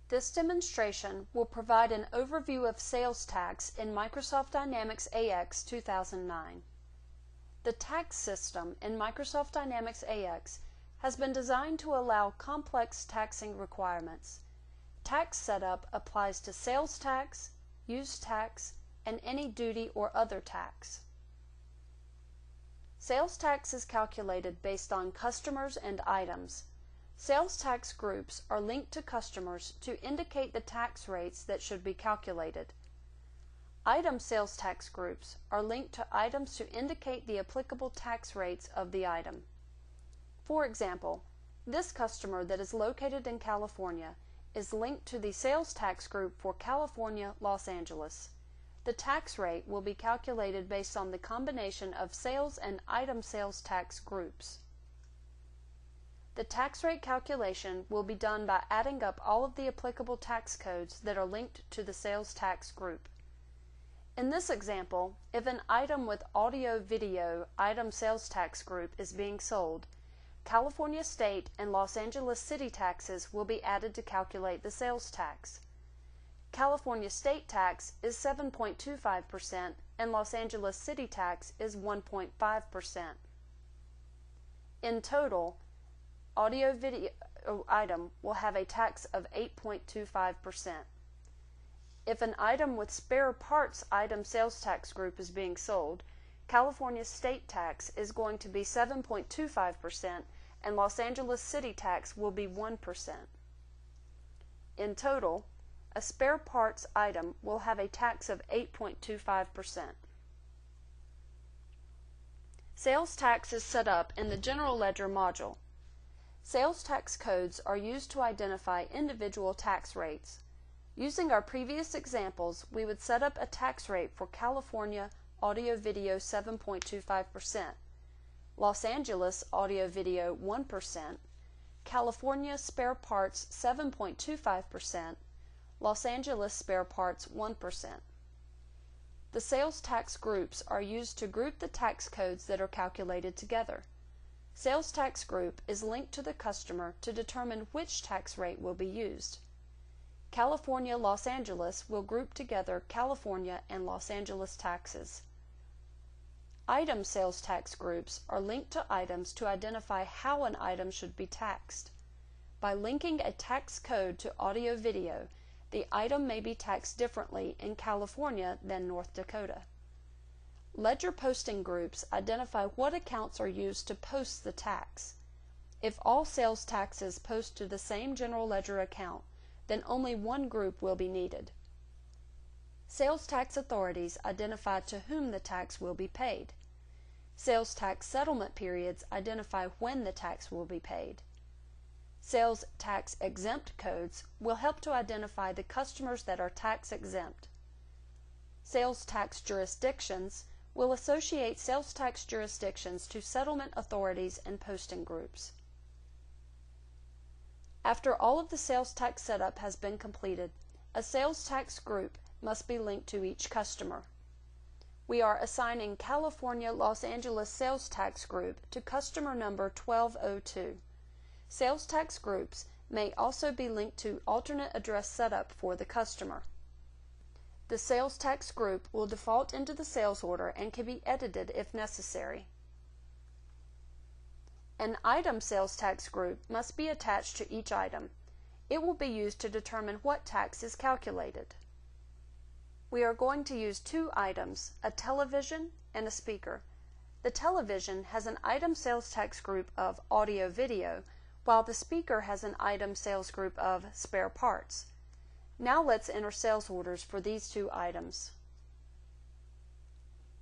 This demonstration will provide an overview of sales tax in Microsoft Dynamics AX 2009. The tax system in Microsoft Dynamics AX has been designed to allow complex taxing requirements. Tax setup applies to sales tax, use tax, and any duty or other tax. Sales tax is calculated based on customers and items. Sales tax groups are linked to customers to indicate the tax rates that should be calculated. Item sales tax groups are linked to items to indicate the applicable tax rates of the item. For example, this customer that is located in California is linked to the sales tax group for California, Los Angeles. The tax rate will be calculated based on the combination of sales and item sales tax groups. The tax rate calculation will be done by adding up all of the applicable tax codes that are linked to the sales tax group. In this example, if an item with audio-video item sales tax group is being sold, California State and Los Angeles City taxes will be added to calculate the sales tax. California State tax is 7.25% and Los Angeles City tax is 1.5%. In total, audio-video item will have a tax of 8.25%. If an item with spare parts item sales tax group is being sold, California State tax is going to be 7.25% and Los Angeles City tax will be 1%. In total, a spare parts item will have a tax of 8.25%. Sales tax is set up in the General Ledger module. Sales tax codes are used to identify individual tax rates. Using our previous examples, we would set up a tax rate for California audio-video 7.25%, Los Angeles audio-video 1%, California spare parts 7.25%, Los Angeles spare parts 1%. The sales tax groups are used to group the tax codes that are calculated together. Sales tax group is linked to the customer to determine which tax rate will be used. California Los Angeles will group together California and Los Angeles taxes. Item sales tax groups are linked to items to identify how an item should be taxed. By linking a tax code to audio-video, the item may be taxed differently in California than North Dakota. Ledger posting groups identify what accounts are used to post the tax. If all sales taxes post to the same general ledger account, then only one group will be needed. Sales tax authorities identify to whom the tax will be paid. Sales tax settlement periods identify when the tax will be paid. Sales tax exempt codes will help to identify the customers that are tax exempt. Sales tax jurisdictions will associate sales tax jurisdictions to settlement authorities and posting groups. After all of the sales tax setup has been completed, a sales tax group must be linked to each customer. We are assigning California Los Angeles sales tax group to customer number 1202. Sales tax groups may also be linked to alternate address setup for the customer. The sales tax group will default into the sales order and can be edited if necessary. An item sales tax group must be attached to each item. It will be used to determine what tax is calculated. We are going to use two items, a television and a speaker. The television has an item sales tax group of audio-video, while the speaker has an item sales group of spare parts. Now let's enter sales orders for these two items.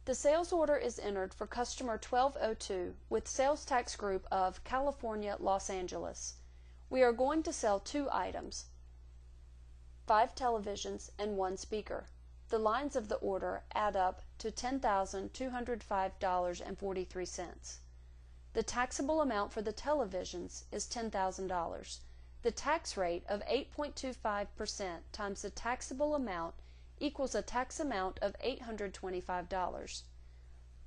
The sales order is entered for customer 1202 with sales tax group of California, Los Angeles. We are going to sell two items, 5 televisions and 1 speaker. The lines of the order add up to $10,205.43. The taxable amount for the televisions is $10,000. The tax rate of 8.25% times the taxable amount equals a tax amount of $825.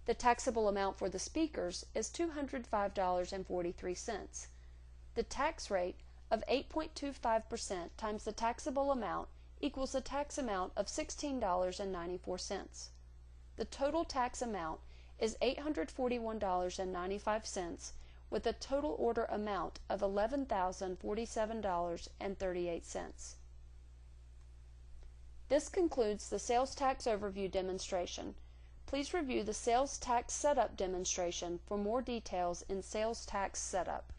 The taxable amount for the speakers is $205.43. The tax rate of 8.25% times the taxable amount equals a tax amount of $16.94. The total tax amount is $841.95 with a total order amount of $11,047.38. This concludes the sales tax overview demonstration. Please review the sales tax setup demonstration for more details in sales tax setup.